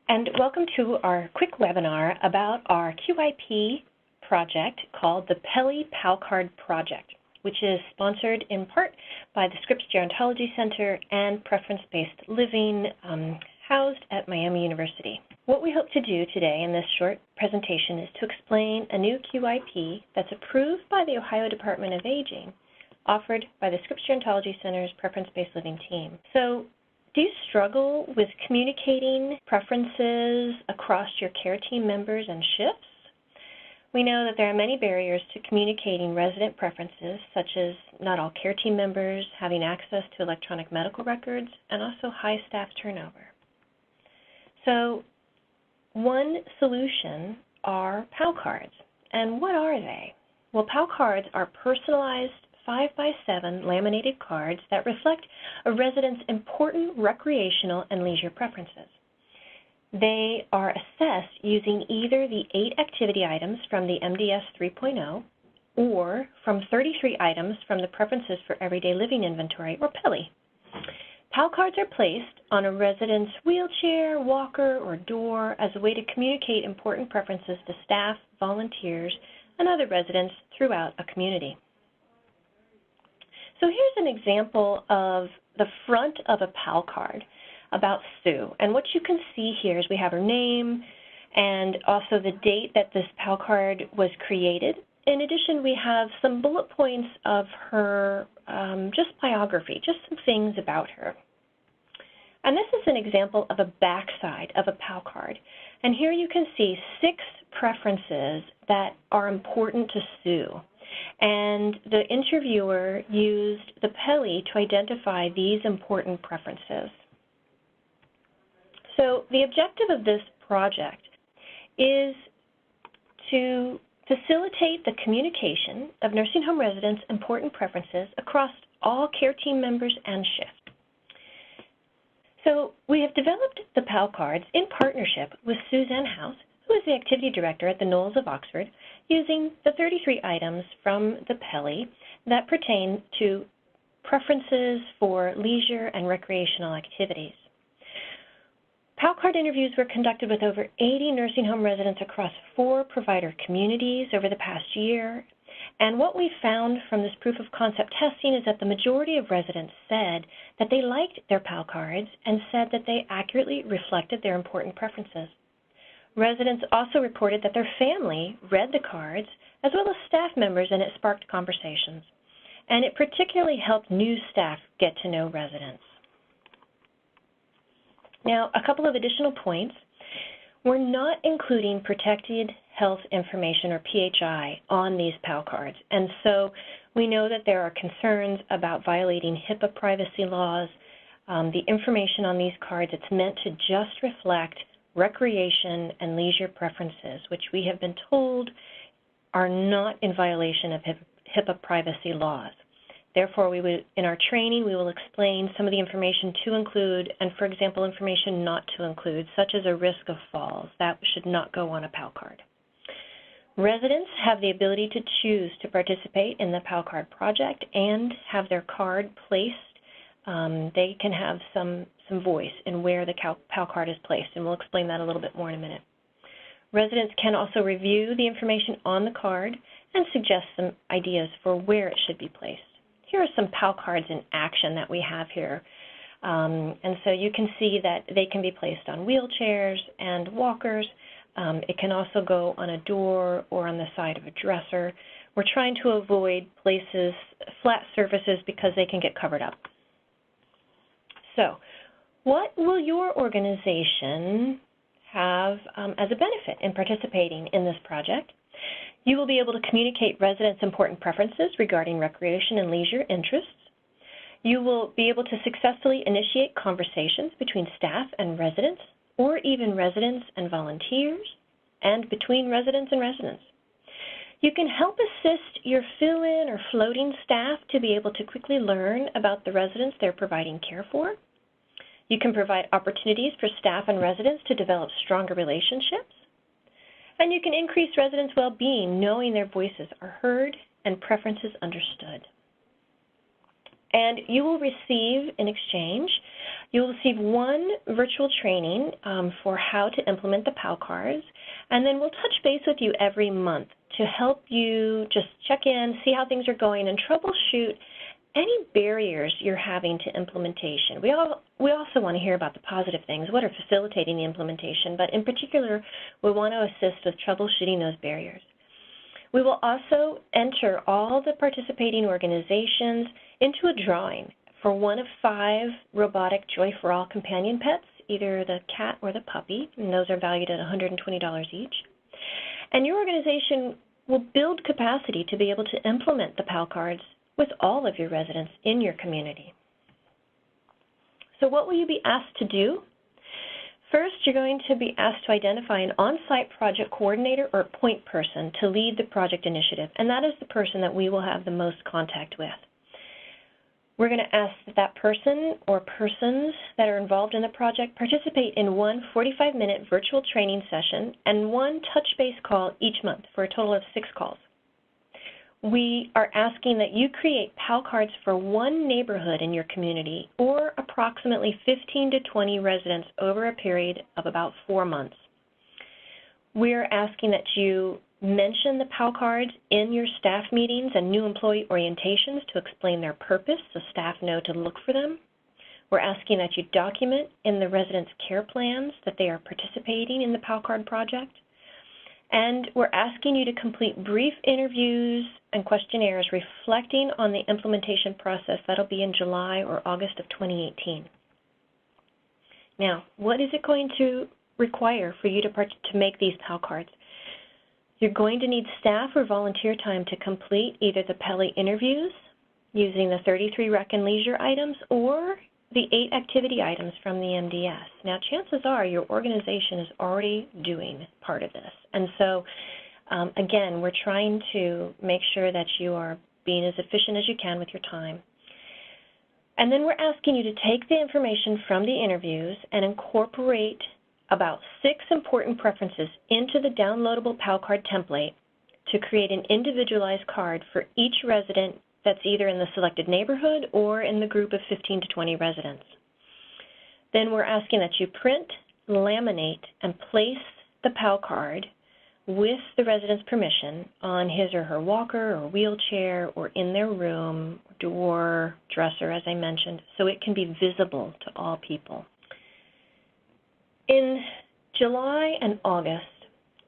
And welcome to our quick webinar about our QIP project called the PELI PAL Card Project, which is sponsored in part by the Scripps Gerontology Center and Preference-Based Living housed at Miami University. What we hope to do today in this short presentation is to explain a new QIP that's approved by the Ohio Department of Aging, offered by the Scripps Gerontology Center's Preference-Based Living team. So, do you struggle with communicating preferences across your care team members and shifts? We know that there are many barriers to communicating resident preferences, such as not all care team members having access to electronic medical records and also high staff turnover. So, one solution are PAL cards. And what are they? Well, PAL cards are personalized 5x7 laminated cards that reflect a resident's important recreational and leisure preferences. They are assessed using either the 8 activity items from the MDS 3.0 or from 33 items from the Preferences for Everyday Living Inventory, or PELI. PAL cards are placed on a resident's wheelchair, walker, or door as a way to communicate important preferences to staff, volunteers, and other residents throughout a community. So here's an example of the front of a PAL card about Sue. And what you can see here is we have her name and also the date that this PAL card was created. In addition, we have some bullet points of her just biography, just some things about her. And this is an example of a backside of a PAL card. And here you can see 6 preferences that are important to Sue. And the interviewer used the PELI to identify these important preferences. So the objective of this project is to facilitate the communication of nursing home residents' important preferences across all care team members and shifts. So we have developed the PAL cards in partnership with Suzanne House, who is the activity director at the Knolls of Oxford, using the 33 items from the PELI that pertain to preferences for leisure and recreational activities. PAL card interviews were conducted with over 80 nursing home residents across 4 provider communities over the past year. And what we found from this proof of concept testing is that the majority of residents said that they liked their PAL cards and said that they accurately reflected their important preferences. Residents also reported that their family read the cards, as well as staff members, and it sparked conversations. And it particularly helped new staff get to know residents. Now, a couple of additional points. We're not including protected health information, or PHI, on these PAL cards. And so we know that there are concerns about violating HIPAA privacy laws. The information on these cards, it's meant to just reflect recreation and leisure preferences, which we have been told are not in violation of HIPAA privacy laws. Therefore, in our training, we will explain some of the information to include and, for example, information not to include, such as a risk of falls. That should not go on a PAL card. Residents have the ability to choose to participate in the PAL card project and have their card placed. They can have some voice in where the PAL card is placed, and we'll explain that a little bit more in a minute. Residents can also review the information on the card and suggest some ideas for where it should be placed. Here are some PAL cards in action that we have here. And so you can see that they can be placed on wheelchairs and walkers. It can also go on a door or on the side of a dresser. We're trying to avoid places, flat surfaces, because they can get covered up. So, what will your organization have as a benefit in participating in this project? You will be able to communicate residents' important preferences regarding recreation and leisure interests. You will be able to successfully initiate conversations between staff and residents, or even residents and volunteers, and between residents and residents. You can help assist your fill-in or floating staff to be able to quickly learn about the residents they're providing care for. You can provide opportunities for staff and residents to develop stronger relationships. And you can increase residents' well-being knowing their voices are heard and preferences understood. And you will receive, in exchange, You'll receive one virtual training for how to implement the PAL cards, and then we'll touch base with you every month to help you just check in, see how things are going, and troubleshoot any barriers you're having to implementation. We also want to hear about the positive things, what are facilitating the implementation, but in particular, we want to assist with troubleshooting those barriers. We will also enter all the participating organizations into a drawing for one of 5 robotic Joy for All companion pets, either the cat or the puppy, and those are valued at $120 each. And your organization will build capacity to be able to implement the PAL cards with all of your residents in your community. So what will you be asked to do? First, you're going to be asked to identify an on-site project coordinator or point person to lead the project initiative, and that is the person that we will have the most contact with. We're going to ask that that person or persons that are involved in the project participate in one 45-minute virtual training session and one touch-base call each month for a total of 6 calls. We are asking that you create PAL cards for one neighborhood in your community or approximately 15 to 20 residents over a period of about 4 months. We're asking that you mention the PAL cards in your staff meetings and new employee orientations to explain their purpose so staff know to look for them. We're asking that you document in the residents' care plans that they are participating in the PAL card project. And we're asking you to complete brief interviews and questionnaires reflecting on the implementation process. That'll be in July or August of 2018. Now, what is it going to require for you to make these PAL cards? You're going to need staff or volunteer time to complete either the PELI interviews using the 33 rec and leisure items or the 8 activity items from the MDS. Now, chances are your organization is already doing part of this. And so, again, we're trying to make sure that you are being as efficient as you can with your time. And then we're asking you to take the information from the interviews and incorporate about 6 important preferences into the downloadable PAL card template to create an individualized card for each resident that's either in the selected neighborhood or in the group of 15 to 20 residents. Then we're asking that you print, laminate, and place the PAL card with the resident's permission on his or her walker or wheelchair or in their room, door, dresser, as I mentioned, so it can be visible to all people. In July and August,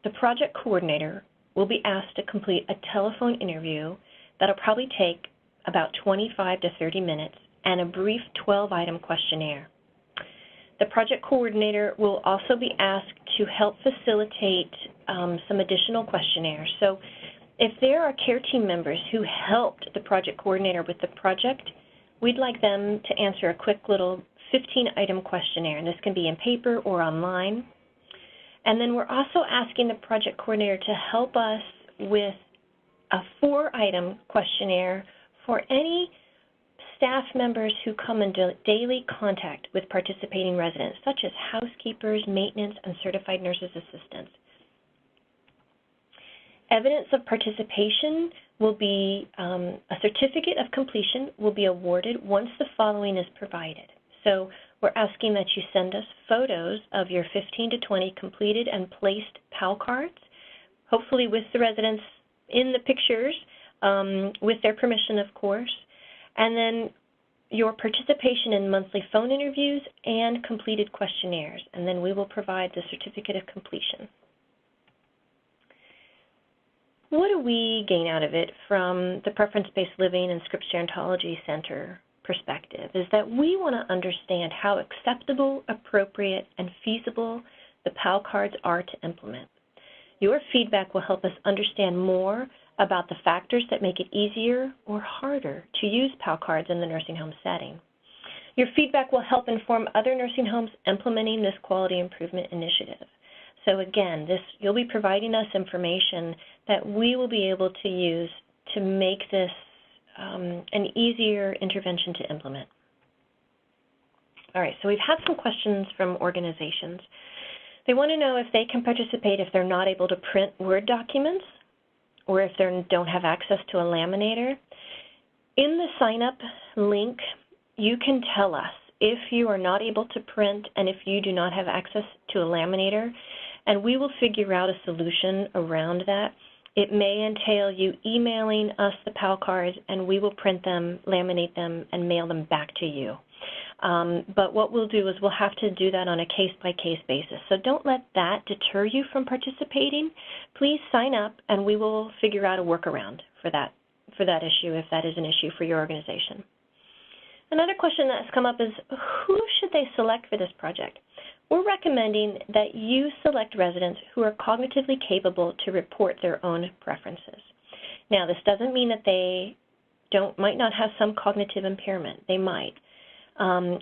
the project coordinator will be asked to complete a telephone interview that'll probably take about 25 to 30 minutes and a brief 12-item questionnaire. The project coordinator will also be asked to help facilitate some additional questionnaires. So if there are care team members who helped the project coordinator with the project, we'd like them to answer a quick little 15-item questionnaire, and this can be in paper or online. And then we're also asking the project coordinator to help us with a 4-item questionnaire for any staff members who come into daily contact with participating residents, such as housekeepers, maintenance, and certified nurses assistants. Evidence of participation will be, a certificate of completion will be awarded once the following is provided. So we're asking that you send us photos of your 15 to 20 completed and placed PAL cards, hopefully with the residents in the pictures, with their permission, of course, and then your participation in monthly phone interviews and completed questionnaires, and then we will provide the certificate of completion. What do we gain out of it from the Preference-Based Living and Scripps Gerontology Center perspective is that we want to understand how acceptable, appropriate, and feasible the PAL cards are to implement. Your feedback will help us understand more about the factors that make it easier or harder to use PAL cards in the nursing home setting. Your feedback will help inform other nursing homes implementing this quality improvement initiative. So again, you'll be providing us information that we will be able to use to make this an easier intervention to implement. All right, so we've had some questions from organizations. They want to know if they can participate if they're not able to print Word documents or if they don't have access to a laminator. In the sign-up link, you can tell us if you are not able to print and if you do not have access to a laminator, and we will figure out a solution around that. It may entail you emailing us the PAL cards, and we will print them, laminate them, and mail them back to you. But what we'll do is we'll have to do that on a case-by-case basis. So don't let that deter you from participating. Please sign up, and we will figure out a workaround for that issue if that is an issue for your organization. Another question that's come up is, who should they select for this project? We're recommending that you select residents who are cognitively capable to report their own preferences. Now, this doesn't mean that they might not have some cognitive impairment. They might.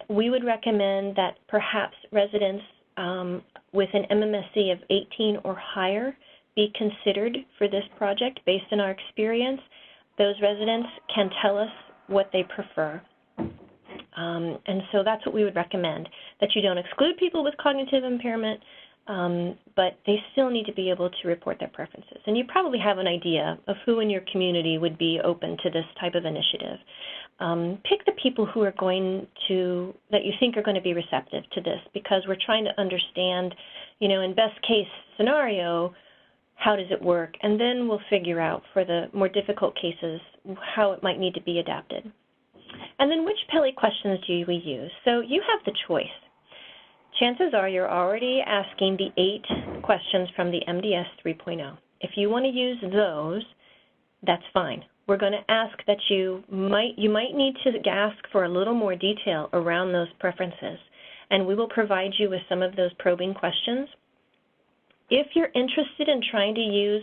We would recommend that perhaps residents with an MMSE of 18 or higher be considered for this project based on our experience. Those residents can tell us what they prefer. And so that's what we would recommend, that you don't exclude people with cognitive impairment, but they still need to be able to report their preferences. And you probably have an idea of who in your community would be open to this type of initiative. Pick the people who are that you think are going to be receptive to this, because we're trying to understand, in best case scenario, how does it work? And then we'll figure out for the more difficult cases how it might need to be adapted. And then which PELI questions do we use? So you have the choice. Chances are you're already asking the 8 questions from the MDS 3.0. If you want to use those, that's fine. We're going to ask that you might need to ask for a little more detail around those preferences, and we will provide you with some of those probing questions. If you're interested in trying to use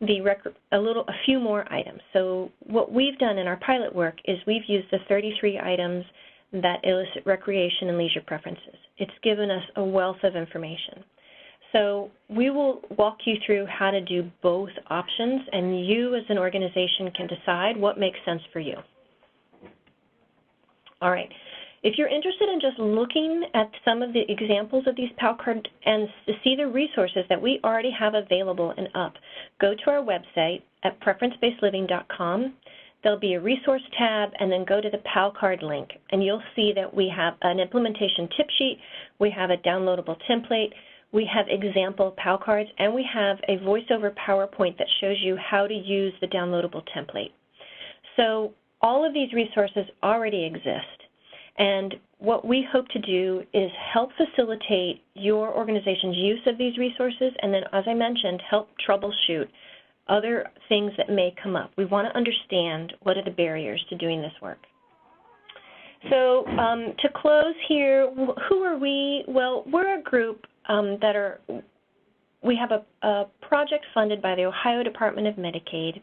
a few more items. So what we've done in our pilot work is we've used the 33 items that elicit recreation and leisure preferences. It's given us a wealth of information. So we will walk you through how to do both options, and you as an organization can decide what makes sense for you. All right. If you're interested in just looking at some of the examples of these PAL cards and to see the resources that we already have available and up, go to our website at preference-based-living.com. There'll be a resource tab, and then go to the PAL card link, and you'll see that we have an implementation tip sheet, we have a downloadable template, we have example PAL cards, and we have a voiceover PowerPoint that shows you how to use the downloadable template. So all of these resources already exist. And what we hope to do is help facilitate your organization's use of these resources, and then, as I mentioned, help troubleshoot other things that may come up. We want to understand what are the barriers to doing this work. So to close here, who are we? Well, we're a group we have a project funded by the Ohio Department of Medicaid.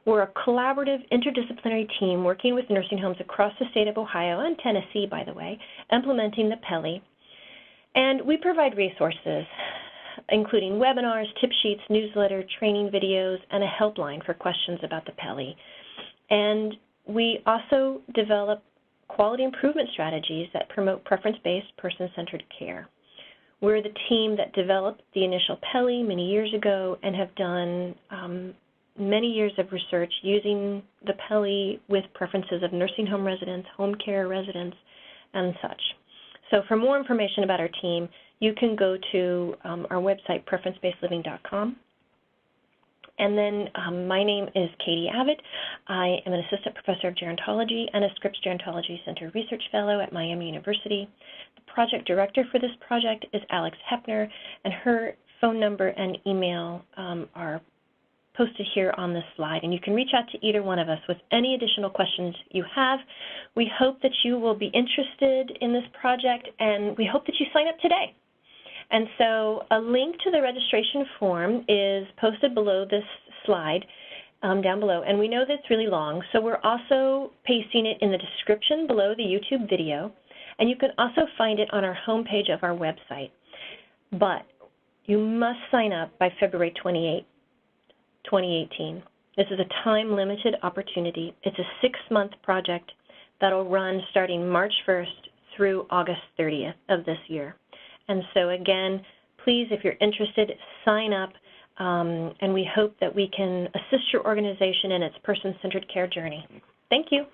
We're a collaborative, interdisciplinary team working with nursing homes across the state of Ohio and Tennessee, by the way, implementing the PELI. And we provide resources, including webinars, tip sheets, newsletter, training videos, and a helpline for questions about the PELI. And we also develop quality improvement strategies that promote preference-based, person-centered care. We're the team that developed the initial PELI many years ago and have done many years of research using the PELI with preferences of nursing home residents, home care residents, and such. So for more information about our team, you can go to our website, preference-based-living.com. And then my name is Katie Abbott. I am an assistant professor of gerontology and a Scripps Gerontology Center Research Fellow at Miami University. The project director for this project is Alex Hepner, and her phone number and email are posted here on this slide, and you can reach out to either one of us with any additional questions you have. We hope that you will be interested in this project, and we hope that you sign up today. And so a link to the registration form is posted below this slide, down below, and we know that it's really long, so we're also pasting it in the description below the YouTube video, and you can also find it on our homepage of our website. But you must sign up by February 28th. 2018. This is a time-limited opportunity. It's a 6-month project that will run starting March 1st through August 30th of this year. And so again, please, if you're interested, sign up, and we hope that we can assist your organization in its person-centered care journey. Thank you.